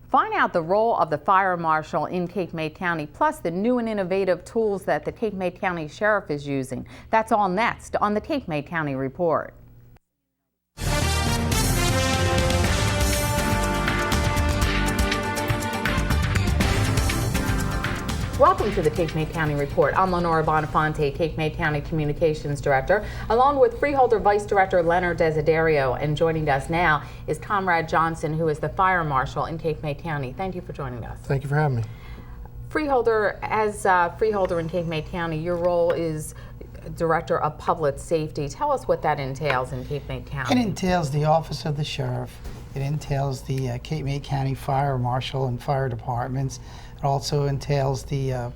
Find out the role of the fire marshal in Cape May County, plus the new and innovative tools that the Cape May County Sheriff is using. That's all next on the Cape May County Report. Welcome to the Cape May County Report. I'm Lenora Boninfante, Cape May County Communications Director, along with Freeholder Vice Director Leonard Desiderio. And joining us now is Conrad Johnson, who is the Fire Marshal in Cape May County. Thank you for joining us. Thank you for having me. Freeholder, as Freeholder in Cape May County, your role is Director of Public Safety. Tell us what that entails in Cape May County. It entails the Office of the Sheriff. It entails the Cape May County Fire Marshal and Fire Departments. It also entails the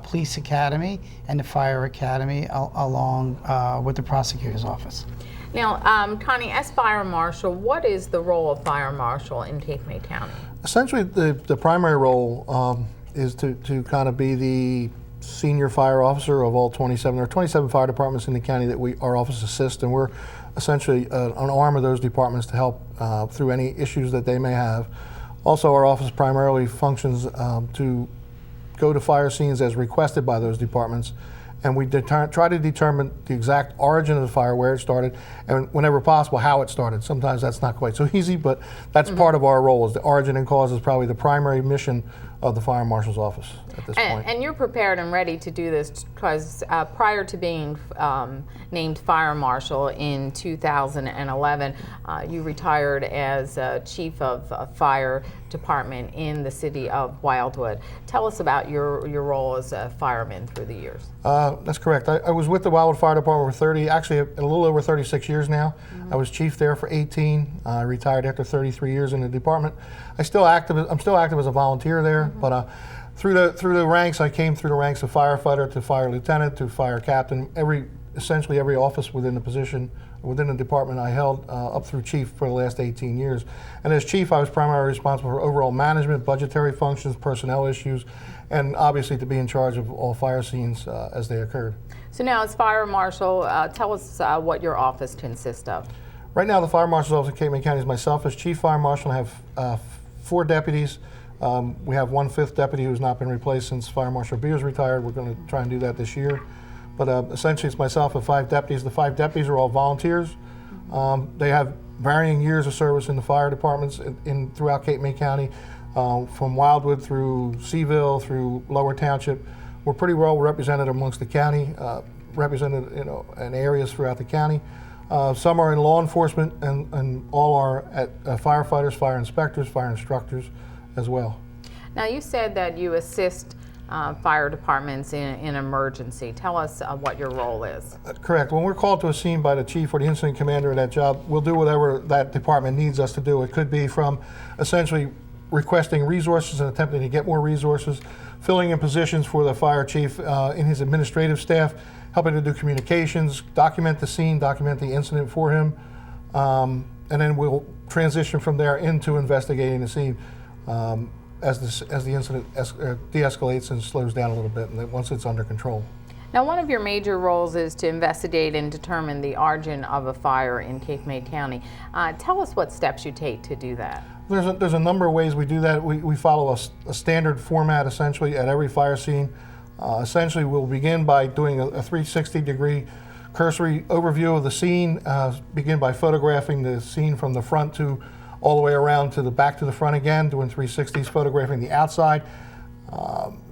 Police Academy and the Fire Academy along with the Prosecutor's Office. Now, Connie, as Fire Marshal, what is the role of Fire Marshal in Cape May County? Essentially, the primary role is to kind of be the senior fire officer of all 27. There are 27 fire departments in the county that our office assists, and we're essentially an arm of those departments to help through any issues that they may have. Also, our office primarily functions to go to fire scenes as requested by those departments, and we try to determine the exact origin of the fire, where it started, and whenever possible, how it started. Sometimes that's not quite so easy, but that's part of our role. Is the origin and cause is probably the primary mission of the Fire Marshal's office at this point. And you're prepared and ready to do this because prior to being named Fire Marshal in 2011, you retired as Chief of Fire Department in the city of Wildwood. Tell us about your role as a fireman through the years. That's correct. I was with the Wildwood Fire Department for actually a little over 36 years now. I was chief there for 18. I retired after 33 years in the department. I'm still active as a volunteer there, but through the ranks, I came through the ranks of firefighter to fire lieutenant to fire captain. Essentially every office within the position, within the department I held up through chief for the last 18 years. And as chief, I was primarily responsible for overall management, budgetary functions, personnel issues, and obviously to be in charge of all fire scenes as they occurred. So now as Fire Marshal, tell us what your office consists of. Right now the Fire Marshal's office in Cape May County is myself as Chief Fire Marshal. I have 4 deputies. We have 1/5 deputy who's not been replaced since Fire Marshal Beers retired. We're going to try and do that this year. But essentially it's myself and 5 deputies. The 5 deputies are all volunteers. They have varying years of service in the fire departments throughout Cape May County, from Wildwood through Seaville through Lower Township. We're pretty well represented amongst the county, represented in areas throughout the county. Some are in law enforcement, and all are at firefighters, fire inspectors, fire instructors as well. Now you said that you assist fire departments in emergency. Tell us what your role is. Correct. When we're called to a scene by the chief or the incident commander of that job, we'll do whatever that department needs us to do. It could be from essentially requesting resources and attempting to get more resources, filling in positions for the fire chief in his administrative staff, helping to do communications, document the scene, document the incident for him, and then we'll transition from there into investigating the scene as the incident de-escalates and slows down a little bit, and then once it's under control. Now, one of your major roles is to investigate and determine the origin of a fire in Cape May County. Tell us what steps you take to do that. There's a number of ways we do that. We follow a standard format essentially at every fire scene. Essentially, we'll begin by doing a 360-degree cursory overview of the scene. Begin by photographing the scene from the front to all the way around to the back to the front again, doing 360s, photographing the outside,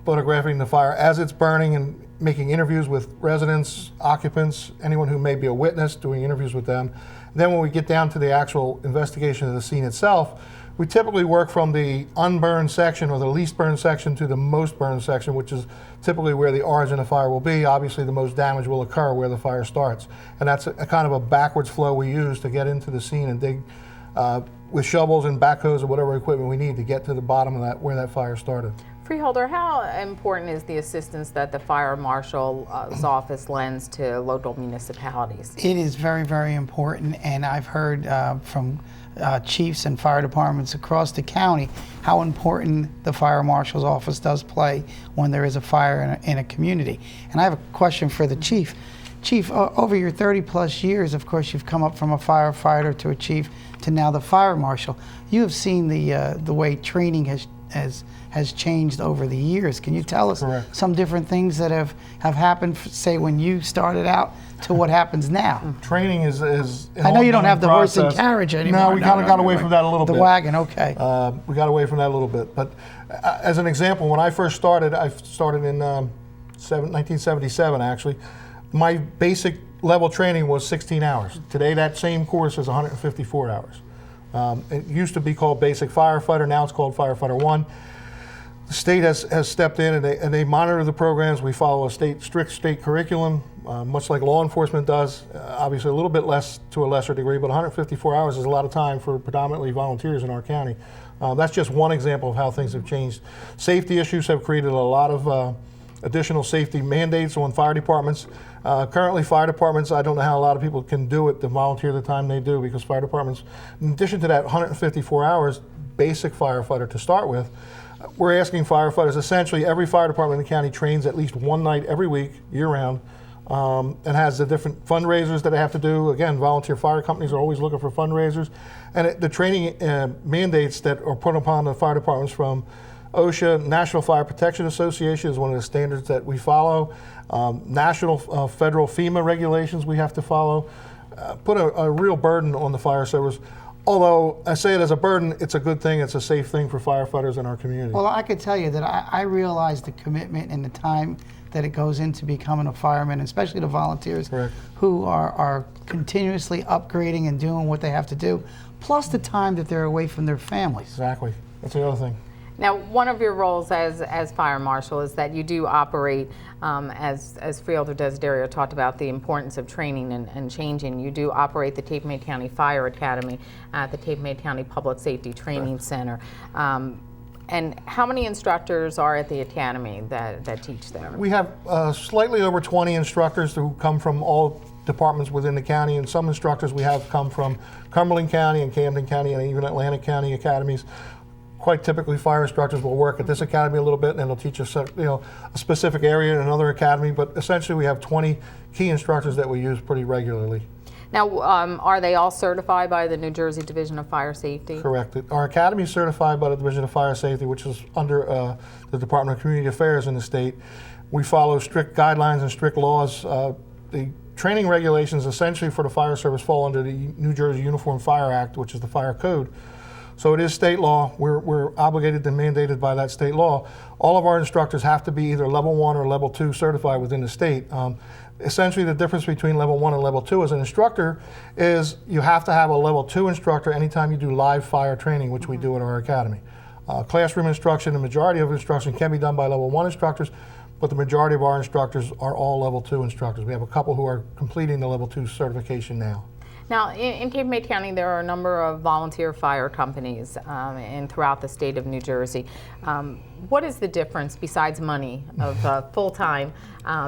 photographing the fire as it's burning, and making interviews with residents, occupants, anyone who may be a witness, doing interviews with them. Then when we get down to the actual investigation of the scene itself, we typically work from the unburned section or the least burned section to the most burned section, which is typically where the origin of fire will be. Obviously, the most damage will occur where the fire starts. And that's a kind of a backwards flow we use to get into the scene and dig with shovels and backhoes or whatever equipment we need to get to the bottom of that, where that fire started. Freeholder, how important is the assistance that the Fire Marshal's office lends to local municipalities? It is very, very important, and I've heard from chiefs and fire departments across the county how important the Fire Marshal's office does play when there is a fire in a community. And I have a question for the chief. Chief, over your 30-plus years, of course, you've come up from a firefighter to a chief to now the fire marshal. You have seen the way training has changed over the years. Can you tell us Correct. some different things that have happened, say, when you started out to what happens now? Training is an I know you don't have the horse and process. carriage anymore. No, we kind of got away from that a little bit. The wagon, okay. We got away from that a little bit. But as an example, when I first started, I started in 1977 actually. My basic level training was 16 hours. Today that same course is 154 hours. It used to be called Basic Firefighter, now it's called Firefighter 1. The state has stepped in and they monitor the programs. We follow a strict state curriculum, much like law enforcement does. Obviously a little bit less to a lesser degree, but 154 hours is a lot of time for predominantly volunteers in our county. That's just one example of how things have changed. Safety issues have created a lot of additional safety mandates on fire departments. Currently, fire departments, I don't know how a lot of people can do it to volunteer the time they do, because fire departments, in addition to that 154 hours basic firefighter to start with, we're asking firefighters, essentially every fire department in the county trains at least one night every week, year-round, and has the different fundraisers that they have to do. Again, volunteer fire companies are always looking for fundraisers. And the training mandates that are put upon the fire departments from OSHA, National Fire Protection Association is one of the standards that we follow. National federal FEMA regulations we have to follow. Put a real burden on the fire service. Although I say it as a burden, it's a good thing, it's a safe thing for firefighters in our community. Well, I could tell you that I realize the commitment and the time that it goes into becoming a fireman, especially the volunteers Correct. who are continuously upgrading and doing what they have to do, plus the time that they're away from their families. Exactly. That's the other thing. Now, one of your roles as fire marshal is that you do operate, as Freeholder Desiderio talked about, the importance of training and changing. You do operate the Cape May County Fire Academy at the Cape May County Public Safety Training Center. And how many instructors are at the academy that teach there? We have slightly over 20 instructors who come from all departments within the county, and some instructors we have come from Cumberland County and Camden County and even Atlantic County academies. Quite typically, fire instructors will work at this academy a little bit, and then they'll teach us, a specific area in another academy. But essentially, we have 20 key instructors that we use pretty regularly. Now, are they all certified by the New Jersey Division of Fire Safety? Correct. Our academy is certified by the Division of Fire Safety, which is under the Department of Community Affairs in the state. We follow strict guidelines and strict laws. The training regulations, essentially for the fire service, fall under the New Jersey Uniform Fire Act, which is the fire code. So it is state law. We're obligated and mandated by that state law. All of our instructors have to be either level 1 or level 2 certified within the state. Essentially, the difference between level 1 and level 2 as an instructor is you have to have a level 2 instructor anytime you do live fire training, which we do at our academy. Classroom instruction, the majority of instruction can be done by level 1 instructors, but the majority of our instructors are all level 2 instructors. We have a couple who are completing the level 2 certification now. Now, in Cape May County, there are a number of volunteer fire companies and throughout the state of New Jersey. What is the difference, besides money, of full-time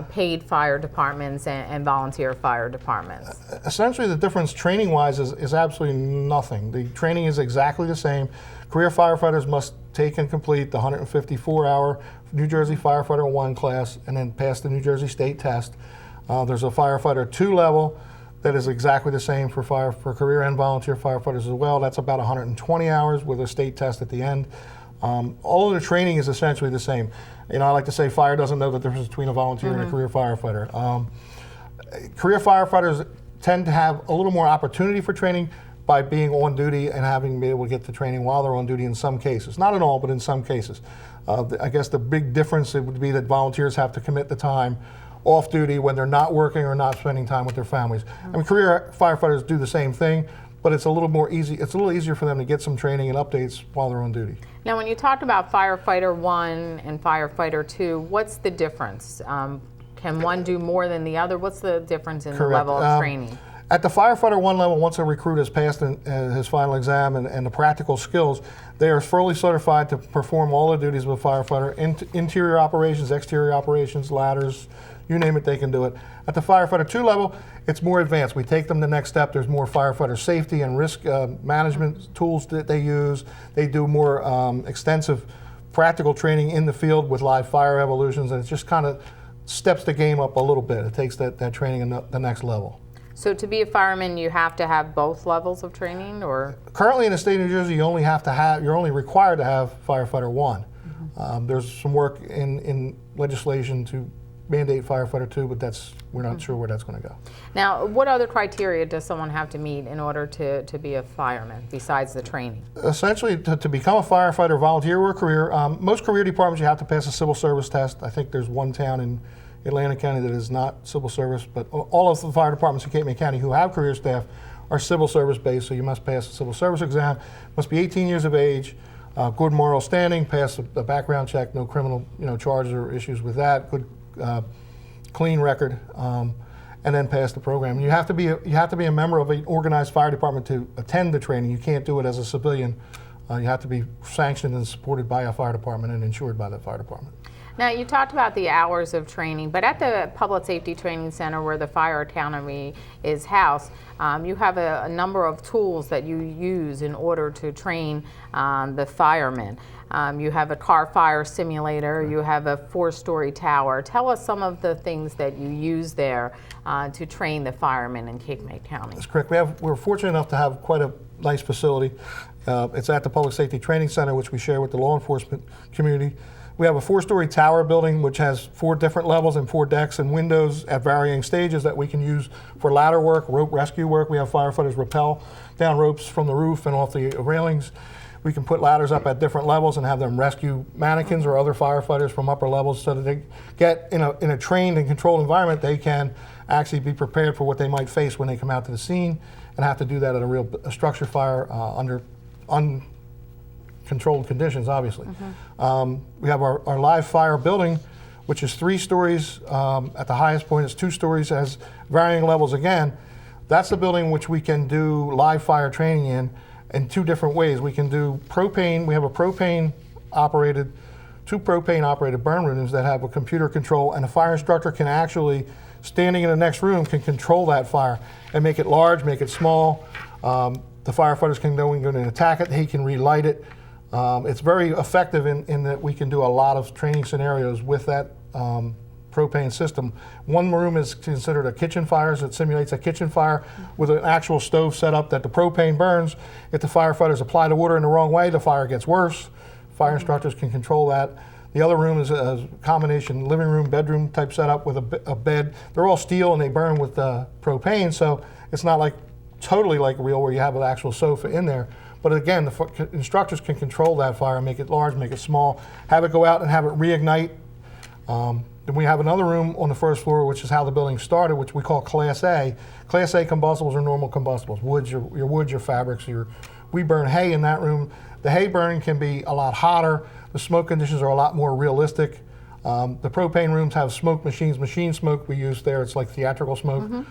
paid fire departments and volunteer fire departments? Essentially, the difference training-wise is absolutely nothing. The training is exactly the same. Career firefighters must take and complete the 154-hour New Jersey Firefighter 1 class and then pass the New Jersey State test. There's a Firefighter 2 level that is exactly the same for career and volunteer firefighters as well. That's about 120 hours with a state test at the end. All of the training is essentially the same. I like to say fire doesn't know the difference between a volunteer and a career firefighter. Career firefighters tend to have a little more opportunity for training by being on duty and having been able to get the training while they're on duty in some cases. Not in all, but in some cases. I guess the big difference would be that volunteers have to commit the time off duty when they're not working or not spending time with their families. I mean, career firefighters do the same thing, but it's a little more easy. It's a little easier for them to get some training and updates while they're on duty. Now, when you talked about Firefighter 1 and Firefighter 2, what's the difference? Can one do more than the other? What's the difference in the level of training? At the Firefighter 1 level, once a recruit has passed his final exam and the practical skills, they are fully certified to perform all the duties of a firefighter, interior operations, exterior operations, ladders, you name it, they can do it. At the Firefighter 2 level, it's more advanced. We take them the next step. There's more firefighter safety and risk management tools that they use. They do more extensive practical training in the field with live fire evolutions, and it's just kind of steps the game up a little bit. It takes that training the next level. So to be a fireman, you have to have both levels of training, or? Currently in the state of New Jersey, you're only required to have firefighter 1. There's some work in legislation to mandate firefighter 2, but we're not sure where that's going to go. Now, what other criteria does someone have to meet in order to be a fireman besides the training? Essentially, to become a firefighter, volunteer or career, most career departments you have to pass a civil service test. I think there's one town in Atlantic County that is not civil service, but all of the fire departments in Cape May County who have career staff are civil service based, so you must pass a civil service exam, must be 18 years of age, good moral standing, pass a background check, no criminal charges or issues with that, good clean record, and then pass the program. You have to be a member of an organized fire department to attend the training. You can't do it as a civilian. You have to be sanctioned and supported by a fire department and insured by the fire department. Now, you talked about the hours of training, but at the Public Safety Training Center where the Fire Academy is housed, you have a number of tools that you use in order to train the firemen. You have a car fire simulator, you have a 4-story tower. Tell us some of the things that you use there to train the firemen in Cape May County. That's correct. We're fortunate enough to have quite a nice facility. It's at the Public Safety Training Center, which we share with the law enforcement community. We have a 4-story tower building which has 4 different levels and 4 decks and windows at varying stages that we can use for ladder work, rope rescue work. We have firefighters rappel down ropes from the roof and off the railings. We can put ladders up at different levels and have them rescue mannequins or other firefighters from upper levels so that they get in a trained and controlled environment. They can actually be prepared for what they might face when they come out to the scene and have to do that at a structure fire under uncontrolled conditions, obviously. We have our live fire building, which is 3 stories. At the highest point, it's 2 stories, has varying levels again. That's the building which we can do live fire training in 2 different ways. We can do propane. We have a 2 propane operated burn rooms that have a computer control, and a fire instructor can actually, standing in the next room, can control that fire and make it large, make it small. The firefighters can go in and attack it. He can relight it. It's very effective in that we can do a lot of training scenarios with that propane system. One room is considered a kitchen fire, so it simulates a kitchen fire with an actual stove set up that the propane burns. If the firefighters apply the water in the wrong way, the fire gets worse. Fire instructors can control that. The other room is a combination living room, bedroom type setup with a bed. They're all steel and they burn with propane, so it's not like totally like real where you have an actual sofa in there. But again, the instructors can control that fire, make it large, make it small, have it go out and have it reignite. Then we have another room on the first floor, which is how the building started, which we call Class A. Class A combustibles are normal combustibles, woods, your woods, your fabrics. We burn hay in that room. The hay burning can be a lot hotter. The smoke conditions are a lot more realistic. The propane rooms have smoke machines, machine smoke we use there. It's like theatrical smoke.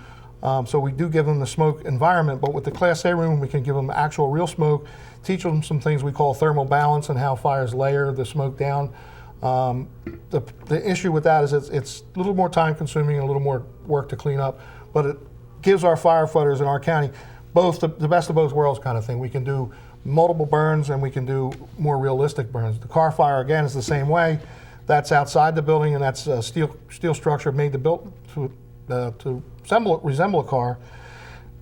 So we do give them the smoke environment, but with the Class A room, we can give them actual real smoke, teach them some things we call thermal balance and how fires layer the smoke down. The issue with that is it's a little more time consuming and a little more work to clean up, but it gives our firefighters in our county both the best of both worlds kind of thing. We can do multiple burns and we can do more realistic burns. The car fire, again, is the same way. That's outside the building, and that's a steel structure made to resemble a car,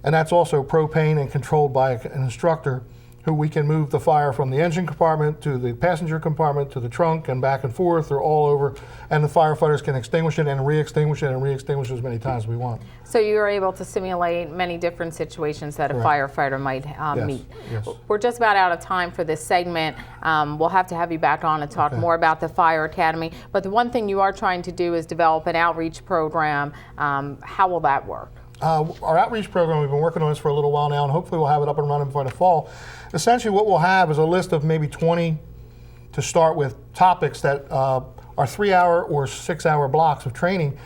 and that's also propane and controlled by an instructor who we can move the fire from the engine compartment to the passenger compartment to the trunk and back and forth or all over, and the firefighters can extinguish it and re-extinguish it and re-extinguish it as many times as we want. So you're able to simulate many different situations that a firefighter might meet. Yes. We're just about out of time for this segment. We'll have to have you back on and talk more about the Fire Academy. But the one thing you are trying to do is develop an outreach program. How will that work? Our outreach program, we've been working on this for a little while now, and hopefully we'll have it up and running before the fall. Essentially what we'll have is a list of maybe 20 to start with topics that are 3-hour or 6-hour blocks of training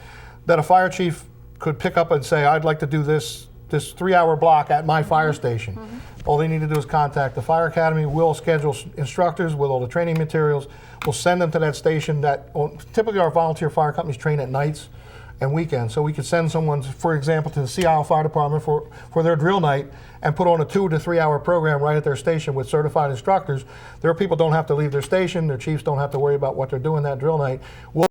that a fire chief could pick up and say, I'd like to do this 3-hour block at my fire station. All they need to do is contact the Fire Academy. We'll schedule instructors with all the training materials. We'll send them to that station. Typically our volunteer fire companies train at nights and weekends. So we could send someone, for example, to the Sea Isle Fire Department for their drill night and put on a 2 to 3 hour program right at their station with certified instructors. Their people don't have to leave their station. Their chiefs don't have to worry about what they're doing that drill night. We'll